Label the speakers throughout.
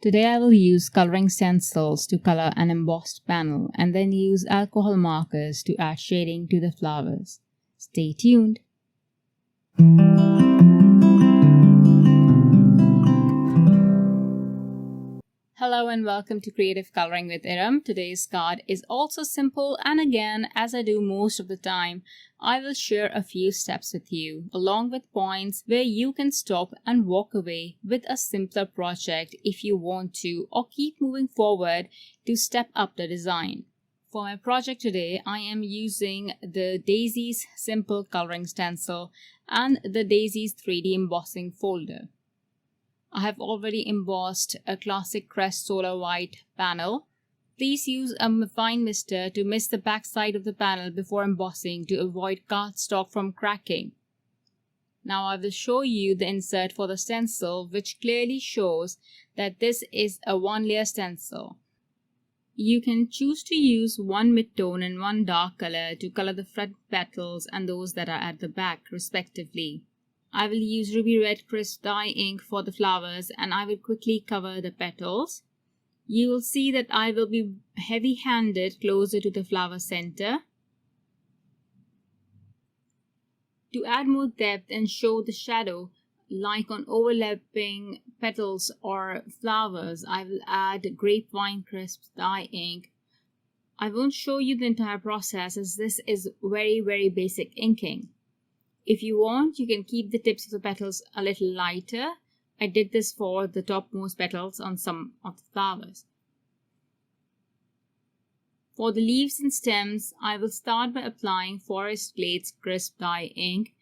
Speaker 1: Today I will use coloring stencils to color an embossed panel and then use alcohol markers to add shading to the flowers. Stay tuned. Hello and welcome to Creative Coloring with Iram. Today's card is also simple, and again, as I do most of the time, I will share a few steps with you along with points where you can stop and walk away with a simpler project if you want to, or keep moving forward to step up the design. For my project today, I am using the Daisies Simple Coloring Stencil and the Daisies 3D Embossing folder. I have already embossed a classic Crest solar white panel. Please use a fine mister to mist the back side of the panel before embossing to avoid cardstock from cracking. Now I will show you the insert for the stencil, which clearly shows that this is a one-layer stencil. You can choose to use one mid-tone and one dark color to color the front petals and those that are at the back, respectively. I will use Ruby Red Crisp Dye Ink for the flowers, and I will quickly cover the petals. You will see that I will be heavy-handed closer to the flower center. To add more depth and show the shadow, like on overlapping petals or flowers, I will add Grapevine Crisp Dye Ink. I won't show you the entire process as this is very basic inking. If you want, you can keep the tips of the petals a little lighter. I did this for the topmost petals on some of the flowers. For the leaves and stems, I will start by applying Forest Glades Crisp Dye Ink,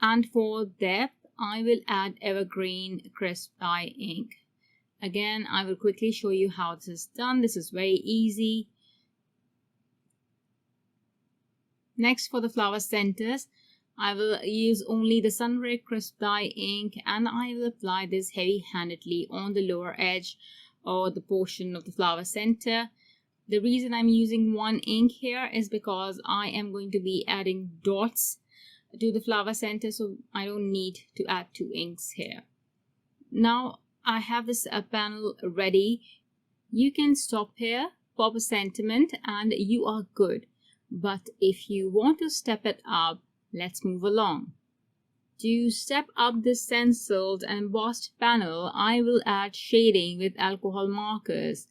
Speaker 1: and for depth, I will add Evergreen Crisp Dye Ink. Again, I will quickly show you how this is done. This is very easy. Next, for the flower centers, I will use only the Sunray Crisp Dye Ink, and I will apply this heavy-handedly on the lower edge or the portion of the flower center. The reason I'm using one ink here is because I am going to be adding dots to the flower center, so I don't need to add two inks here. Now I have this panel ready. You can stop here, pop a sentiment, and you are good. But if you want to step it up, let's move along. To step up this stenciled and embossed panel, I will add shading with alcohol markers.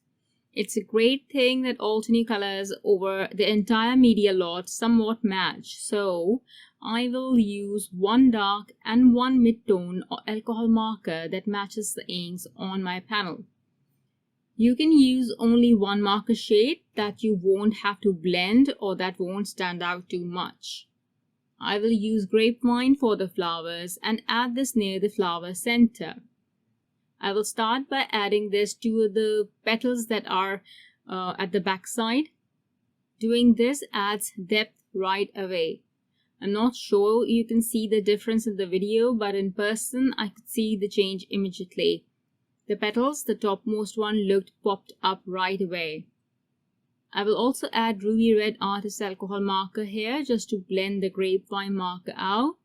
Speaker 1: It's a great thing that Altenew colors over the entire media lot somewhat match, so I will use one dark and one mid-tone alcohol marker that matches the inks on my panel. You can use only one marker shade that you won't have to blend or that won't stand out too much. I will use Grapevine for the flowers and add this near the flower center. I will start by adding this to the petals that are at the back side. Doing this adds depth right away. I'm not sure you can see the difference in the video, but in person I could see the change immediately. The petals, the topmost one, looked popped up right away. I will also add Ruby Red Artist Alcohol marker here just to blend the Grapevine marker out.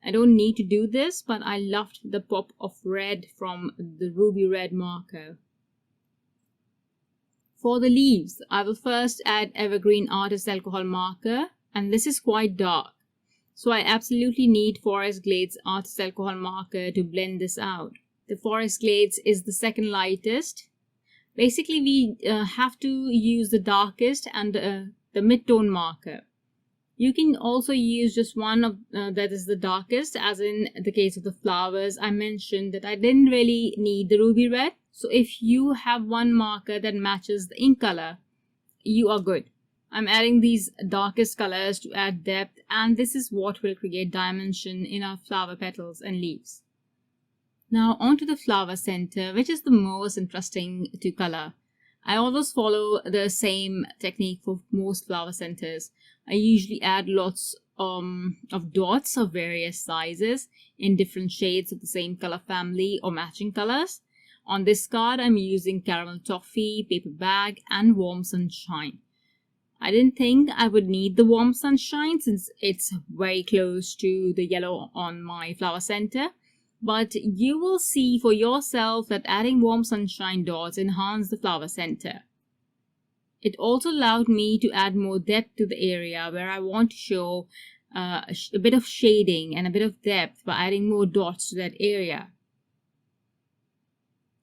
Speaker 1: I don't need to do this, but I loved the pop of red from the Ruby Red marker. For the leaves, I will first add Evergreen Artist Alcohol marker, and this is quite dark. So I absolutely need Forest Glades Artist Alcohol marker to blend this out. The Forest Glades is the second lightest. Basically, we have to use the darkest and the mid-tone marker. You can also use just one of that is the darkest, as in the case of the flowers. I mentioned that I didn't really need the Ruby Red. So if you have one marker that matches the ink color, you are good. I'm adding these darkest colors to add depth, and this is what will create dimension in our flower petals and leaves. Now onto the flower center, which is the most interesting to color. I always follow the same technique for most flower centers. I usually add lots of dots of various sizes in different shades of the same color family or matching colors. On this card, I'm using Caramel Toffee, Paper Bag, and Warm Sunshine. I didn't think I would need the Warm Sunshine since it's very close to the yellow on my flower center. but you will see for yourself that adding warm sunshine dots enhance the flower center. It also allowed me to add more depth to the area where I want to show a bit of shading and a bit of depth by adding more dots to that area.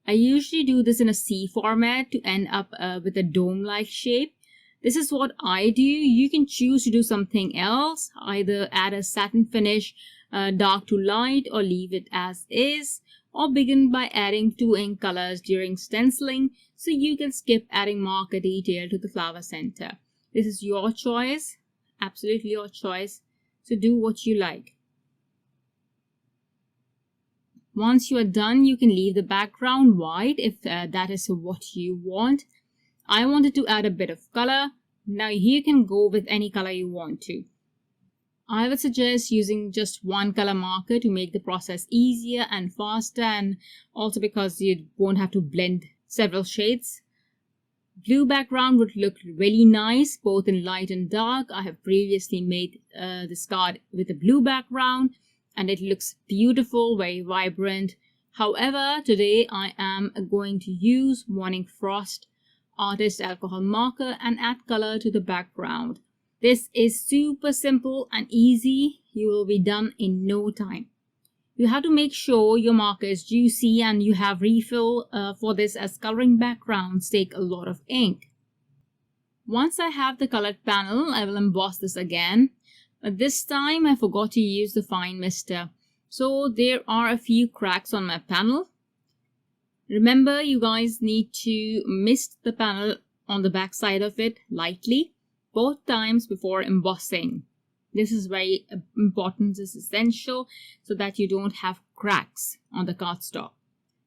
Speaker 1: I usually do this in a C format to end up with a dome-like shape. This is what I do. You can choose to do something else, either add a satin finish, dark to light, or leave it as is, or begin by adding 2 ink colors during stenciling, so you can skip adding marker detail to the flower center. This is your choice, absolutely your choice, so do what you like. Once you are done, you can leave the background white if that is what you want. I wanted to add a bit of color. Now you can go with any color you want to. I would suggest using just one color marker to make the process easier and faster, and also because you won't have to blend several shades. Blue background would look really nice both in light and dark. I have previously made this card with a blue background and it looks beautiful, very vibrant. However, today I am going to use Morning Frost Artist Alcohol Marker and add color to the background. This is super simple and easy. You will be done in no time. You have to make sure your marker is juicy and you have refill for this, as coloring backgrounds take a lot of ink. Once I have the colored panel, I will emboss this again. But this time I forgot to use the fine mister, so there are a few cracks on my panel. Remember, you guys need to mist the panel on the back side of it lightly both times before embossing. This is very important, this is essential, so that you don't have cracks on the cardstock.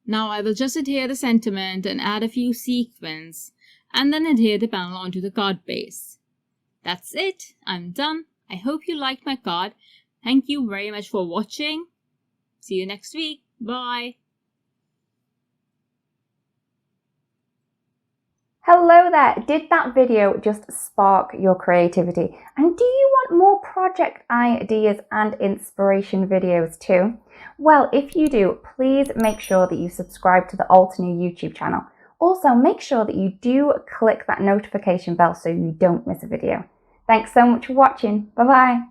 Speaker 1: Now I will just adhere the sentiment and add a few sequins, and then adhere the panel onto the card base. That's it, I'm done. I hope you liked my card. Thank you very much for watching. See you next week. Bye.
Speaker 2: Hello there! Did that video just spark your creativity? And do you want more project ideas and inspiration videos too? Well, if you do, please make sure that you subscribe to the Altenew YouTube channel. Also, make sure that you do click that notification bell so you don't miss a video. Thanks so much for watching. Bye bye!